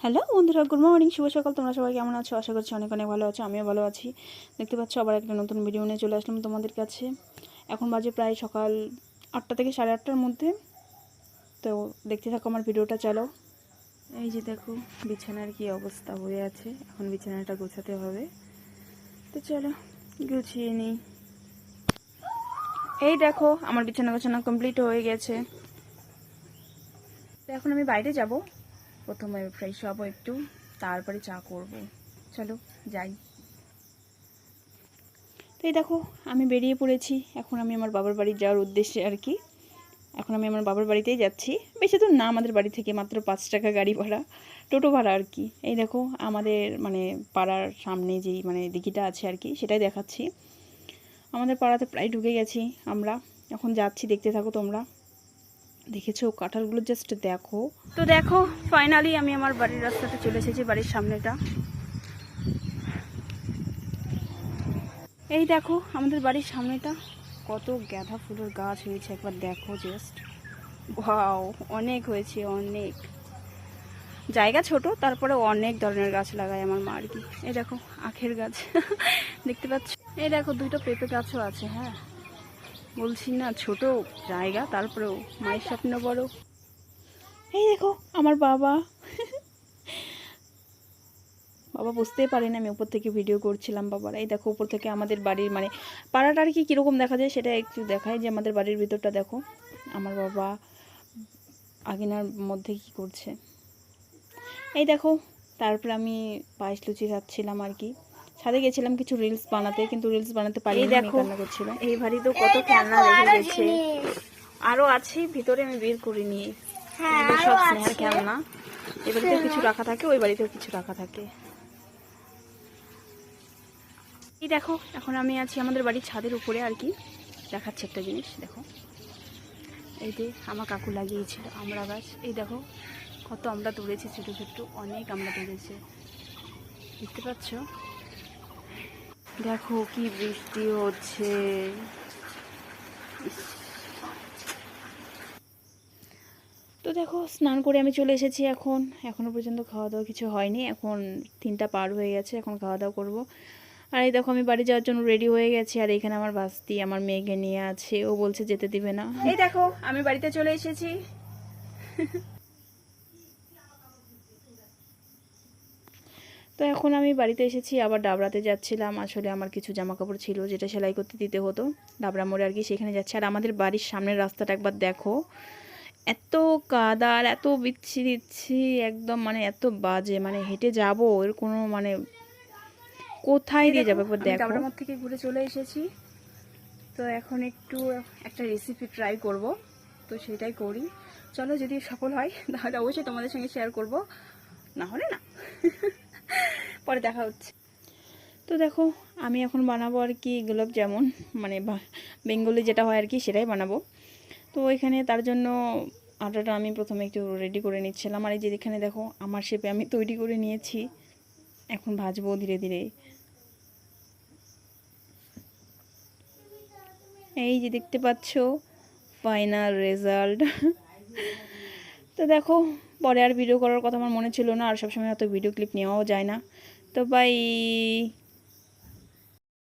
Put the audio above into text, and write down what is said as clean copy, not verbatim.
Hello বন্ধুরা, good morning, শুভ সকাল। তোমরা সবাই কেমন আছো? আশা করছি অনেক অনেক ভালো আছো। আমিও ভালো আছি। দেখতে পাচ্ছ, আবার একটা নতুন ভিডিও নিয়ে চলে আসলাম তোমাদের কাছে। এখন বাজে প্রায় সকাল 8টা থেকে 8:30টার মধ্যে। তো দেখতে থাকো আমার ভিডিওটা, চলো। এই যে দেখো বিছানার কি অবস্থা হয়ে আছে, এখন বিছানাটা গোছাতে হবে। তো চলো গুছিয়ে নিই। এই দেখো আমার বিছানা গোছানো কমপ্লিট হয়ে গেছে। তো এখন আমি বাইরে যাব। প্রথমে ফ্রেশ হবো একটু, তারপরে চা করব। চলো যাই। তো এই দেখো আমি বেরিয়ে পড়েছি। এখন আমি আমার বাবার বাড়ি যাওয়ার উদ্দেশ্যে আর কি। এখন আমি আমার বাবার বাড়িতেই যাচ্ছি। বেশি দূর না, আমাদের বাড়ি থেকে মাত্র 5 টাকা গাড়ি ভাড়া, টোটো ভাড়া আর কি। এই দেখো আমাদের মানে পাড়ার সামনে যেই মানে দিঘিটা আছে আর কি, সেটাই দেখাচ্ছি। আমাদের পাড়াতে প্রায় ঢুকে গেছি আমরা। এখন যাচ্ছি, দেখতে থাকো তোমরা। দেখেছো কাঁঠালগুলো, জাস্ট দেখো। তো দেখো ফাইনালি আমি আমার বাড়ির রাস্তাতে চলে এসেছি, বাড়ির সামনেটা। এই দেখো আমাদের বাড়ির সামনেটা, কত গাঁদা ফুলের গাছ হয়েছে একবার দেখো জাস্ট। ওয়াও, অনেক হয়েছে, অনেক। জায়গা ছোট, তারপরে অনেক ধরনের গাছ লাগায় আমার মা আর কি। এই দেখো আখের গাছ দেখতে পাচ্ছ। এই দেখো দুটো পেঁপে গাছও আছে। হ্যাঁ বলছি না, ছোট জায়গা, তারপরেও মায়ের স্বপ্ন বড়। এই দেখো আমার বাবা বাবা বুঝতেই পারেনি আমি উপর থেকে ভিডিও করছিলাম। বাবার এই দেখো উপর থেকে আমাদের বাড়ির মানে পাড়াটা আর কি কীরকম দেখা যায় সেটা একটু দেখায়, যে আমাদের বাড়ির ভিতরটা দেখো। আমার বাবা আঙিনার মধ্যে কি করছে এই দেখো। তারপরে আমি পায়েস লুচি খাচ্ছিলাম আর কি। ছাদে গেছিলাম কিছু রিলস বানাতে, কিন্তু রিলস বানাতে পারিনি, দেখো কান্না করছিল। এই ভারী তো কত খেলনা রেখে গেছে, আরও আছে ভিতরে, আমি বের করিনি। সব স্নেহার খেলনা। এই বাড়িতেও কিছু রাখা থাকে, ওই বাড়িতেও কিছু রাখা থাকে। এই দেখো এখন আমি আছি আমাদের বাড়ির ছাদের উপরে আর কি। দেখাচ্ছে একটা জিনিস, দেখো। এই যে আমার কাকু লাগিয়েছিল আমড়া গাছ। এই দেখো কত আমড়া ধরেছে, ছোটো ছোটো অনেক আমড়া ধরেছে, দেখতে পাচ্ছ। দেখো কি বৃষ্টি হচ্ছে। তো দেখো স্নান করে আমি চলে এসেছি। এখনও পর্যন্ত খাওয়া দাওয়া কিছু হয়নি। এখন 3টা পার হয়ে গেছে, এখন খাওয়া দাওয়া করবো। আর এই দেখো আমি বাড়ি যাওয়ার জন্য রেডি হয়ে গেছি। আর এখানে আমার বাস্তি আমার মেয়েকে নিয়ে আছে, ও বলছে যেতে দিবে না। এই দেখো আমি বাড়িতে চলে এসেছি। তো এখন আমি বাড়িতে এসেছি, আবার ডাবরাতে যাচ্ছিলাম। আসলে আমার কিছু জামা কাপড় ছিল যেটা সেলাই করতে দিতে হতো ডাবরা মোড়ে আর কি, সেখানে যাচ্ছি। আর আমাদের বাড়ির সামনের রাস্তাটা একবার দেখো, এত কাদা আর এত বিচ্ছি একদম, মানে এত বাজে, মানে হেঁটে যাবো এর কোনো মানে কোথায় দিয়ে যাবো একবার দেখো। ডাবরা মোড় থেকে ঘুরে চলে এসেছি। তো এখন একটা রেসিপি ট্রাই করব, তো সেটাই করি। চলো, যদি সফল হয় তাহলে অবশ্যই তোমাদের সঙ্গে শেয়ার করব, না হলে না। পরে দেখা হচ্ছে। তো দেখো আমি এখন বানাবো আর কি গোলাপ জামুন, মানে বেঙ্গলি যেটা হয় আর কি সেটাই বানাবো। তো এখানে তার জন্য আটাটা আমি প্রথমে একটু রেডি করে নিচ্ছিলাম। আর এই যে এখানে দেখো আমার শেপে আমি তৈরি করে নিয়েছি, এখন ভাজবো ধীরে ধীরে। এই যে দেখতে পাচ্ছ ফাইনাল রেজাল্ট। তো দেখো পরে আর ভিডিও করার কথা আমার মনে ছিল না, আর সবসময় অত ভিডিও ক্লিপ নেওয়াও যায় না। তো বাই।